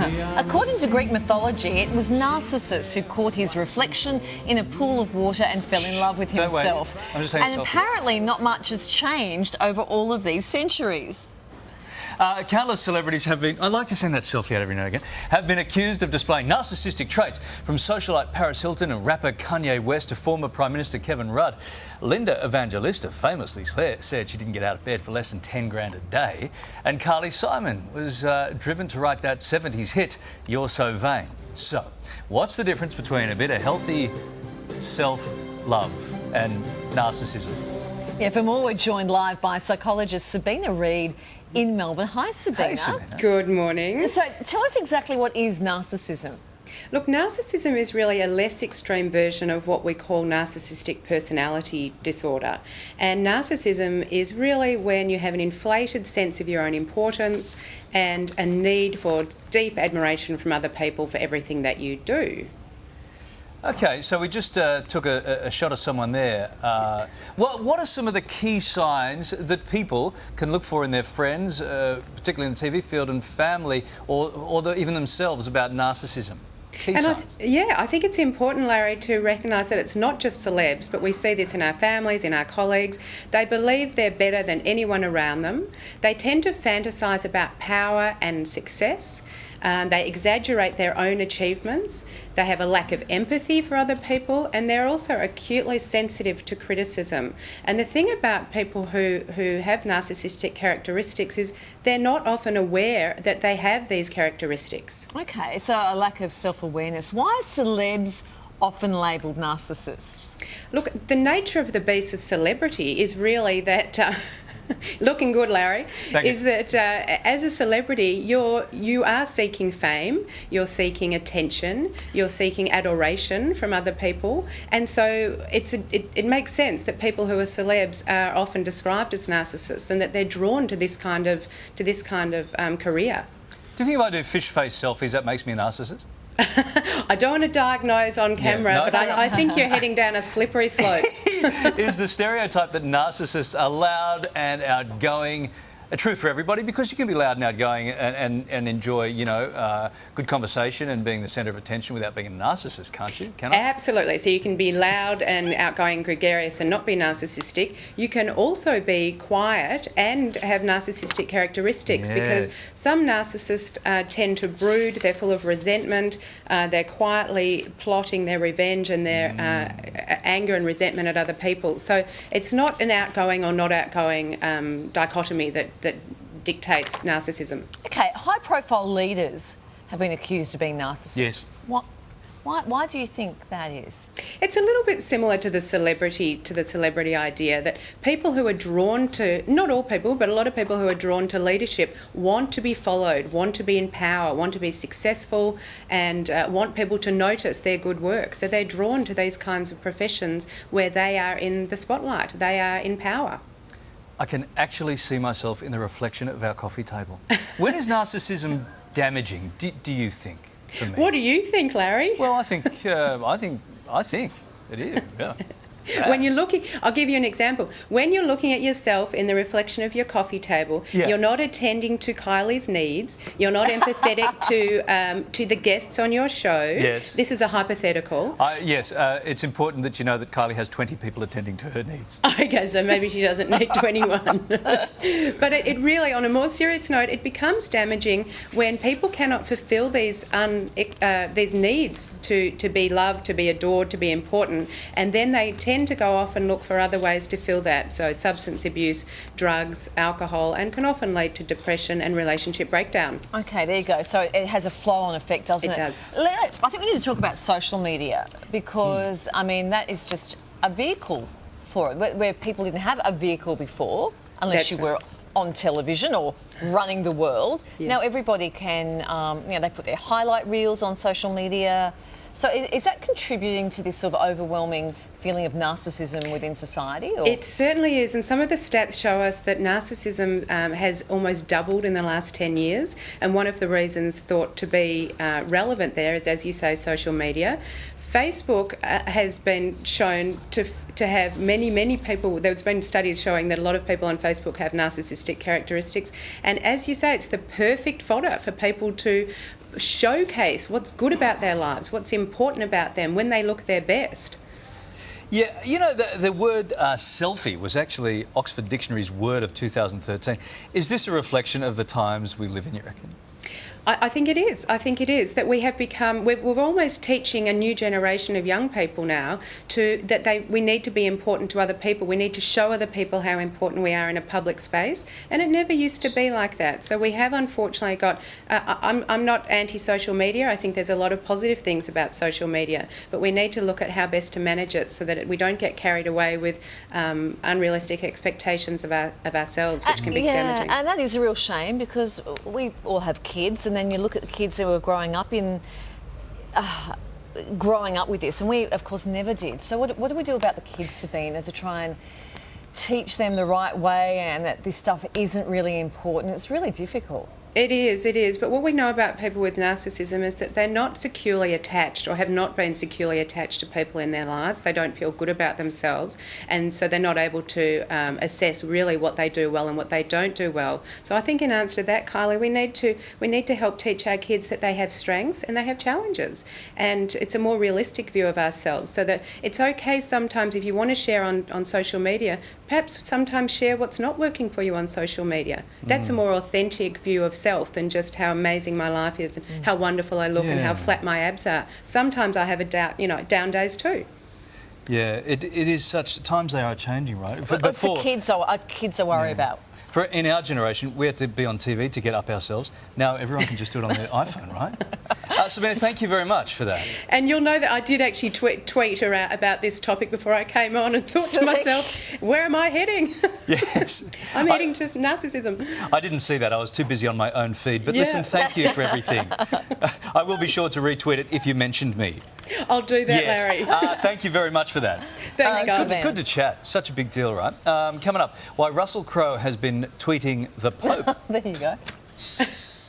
According to Greek mythology, it was Narcissus who caught his reflection in a pool of water and fell in love with himself. I'm just saying and apparently not much has changed over all of these centuries. Countless celebrities have been, I like to send that selfie out every now and again, have been accused of displaying narcissistic traits, from socialite Paris Hilton and rapper Kanye West to former Prime Minister Kevin Rudd. Linda Evangelista famously said she didn't get out of bed for less than 10 grand a day, and Carly Simon was driven to write that 70s hit, You're So Vain. So, what's the difference between a bit of healthy self-love and narcissism? Yeah, for more, we're joined live by psychologist Sabina Reid in Melbourne. Hi, Sabina. Hey, Sabina. Good morning. So tell us exactly what is narcissism. Look, narcissism is really a less extreme version of what we call narcissistic personality disorder. And narcissism is really when you have an inflated sense of your own importance and a need for deep admiration from other people for everything that you do. Okay, so we just took a shot of someone there. What are some of the key signs that people can look for in their friends, particularly in the TV field, and family, or even themselves, about narcissism? Key signs. I think it's important, Larry, to recognise that it's not just celebs, but we see this in our families, in our colleagues. They believe they're better than anyone around them. They tend to fantasise about power and success. They exaggerate their own achievements. They have a lack of empathy for other people, and they're also acutely sensitive to criticism. And the thing about people who have narcissistic characteristics is they're not often aware that they have these characteristics. Okay, so a lack of self-awareness. Why are celebs often labelled narcissists? Look, the nature of the beast of celebrity is really that... Looking good, Larry. Is that as a celebrity, you are seeking fame, you're seeking attention, you're seeking adoration from other people, and so it makes sense that people who are celebs are often described as narcissists, and that they're drawn to this kind of career. Do you think if I do fish face selfies, that makes me a narcissist? I don't want to diagnose on camera, but I think you're heading down a slippery slope. Is the stereotype that narcissists are loud and outgoing true for everybody? Because you can be loud and outgoing and enjoy, good conversation and being the centre of attention without being a narcissist, can't you? Can I? Absolutely. So you can be loud and outgoing and gregarious and not be narcissistic. You can also be quiet and have narcissistic characteristics, because some narcissists tend to brood, they're full of resentment, they're quietly plotting their revenge and their anger and resentment at other people. So it's not an outgoing or not outgoing dichotomy that dictates narcissism. Okay, high-profile leaders have been accused of being narcissists. Yes. Why do you think that is? It's a little bit similar to the celebrity idea, that people who are drawn to, not all people, but a lot of people who are drawn to leadership want to be followed, want to be in power, want to be successful, and want people to notice their good work. So they're drawn to these kinds of professions where they are in the spotlight, they are in power. I can actually see myself in the reflection of our coffee table. When is narcissism damaging, do you think, for me? What do you think, Larry? Well, I think it is. Yeah. When you're looking, I'll give you an example. When you're looking at yourself in the reflection of your coffee table, you're not attending to Kylie's needs. You're not empathetic to the guests on your show. Yes. This is a hypothetical. Yes, it's important that you know that Kylie has 20 people attending to her needs. Okay, so maybe she doesn't need 21. But it really, on a more serious note, it becomes damaging when people cannot fulfil these needs to be loved, to be adored, to be important, and then they tend to go off and look for other ways to fill that. So substance abuse, drugs, alcohol, and can often lead to depression and relationship breakdown. Okay, there you go. So it has a flow-on effect, doesn't it? It does. I think we need to talk about social media, because, I mean, that is just a vehicle for it, where people didn't have a vehicle before, unless you were on television or running the world. Now everybody can, they put their highlight reels on social media. So is that contributing to this sort of overwhelming feeling of narcissism within society? Or? It certainly is, and some of the stats show us that narcissism has almost doubled in the last 10 years, and one of the reasons thought to be relevant there is, as you say, social media. Facebook has been shown to have many people. There's been studies showing that a lot of people on Facebook have narcissistic characteristics, and as you say, it's the perfect fodder for people to showcase what's good about their lives, what's important about them when they look their best. Yeah, you know, the word selfie was actually Oxford Dictionary's word of 2013. Is this a reflection of the times we live in, you reckon? I think it is. I think it is that we have become. We're almost teaching a new generation of young people now we need to be important to other people. We need to show other people how important we are in a public space, and it never used to be like that. So we have unfortunately got. I'm not anti-social media. I think there's a lot of positive things about social media, but we need to look at how best to manage it so that we don't get carried away with unrealistic expectations of ourselves, which can be damaging. And that is a real shame because we all have kids. And then you look at the kids who are growing up with this, and we, of course, never did. So what do we do about the kids, Sabina, to try and teach them the right way and that this stuff isn't really important? It's really difficult. It is. But what we know about people with narcissism is that they're not securely attached or have not been securely attached to people in their lives. They don't feel good about themselves, and so they're not able to assess really what they do well and what they don't do well. So I think in answer to that, Kylie, we need to help teach our kids that they have strengths and they have challenges, and it's a more realistic view of ourselves, so that it's okay sometimes if you want to share on social media, perhaps sometimes share what's not working for you on social media. That's a more authentic view of self than just how amazing my life is and how wonderful I look and how flat my abs are. Sometimes I have down days too. Yeah, it is such times they are changing, right? But for kids are worried about. In our generation, we had to be on TV to get up ourselves. Now everyone can just do it on their iPhone, right? Sabina, thank you very much for that. And you'll know that I did actually tweet about this topic before I came on and thought to myself, where am I heading? Yes. I'm heading to narcissism. I didn't see that. I was too busy on my own feed. But listen, thank you for everything. I will be sure to retweet it if you mentioned me. I'll do that, yes. Larry. Thank you very much for that. Thanks, guys. Good to chat. Such a big deal, right? Coming up, why Russell Crowe has been tweeting the Pope. There you go.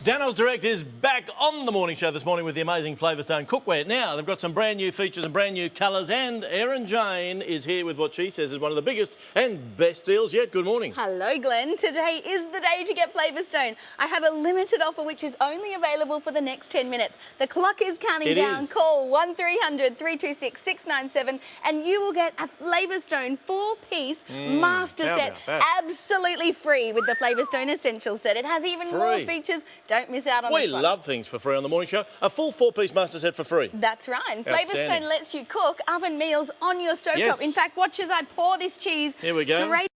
Daniel's Direct is back on the morning show this morning with the amazing Flavorstone cookware. Now, they've got some brand new features and brand new colours, and Erin Jane is here with what she says is one of the biggest and best deals yet. Good morning. Hello, Glenn. Today is the day to get Flavorstone. I have a limited offer which is only available for the next 10 minutes. The clock is counting down. Call 1300 326 697 and you will get a Flavorstone 4-piece master set absolutely free with the Flavorstone Essential set. It has even more features. Don't miss out on this one. We love things for free on the morning show. A full 4-piece master set for free. That's right. And Flavorstone lets you cook oven meals on your stovetop. In fact, watch as I pour this cheese straight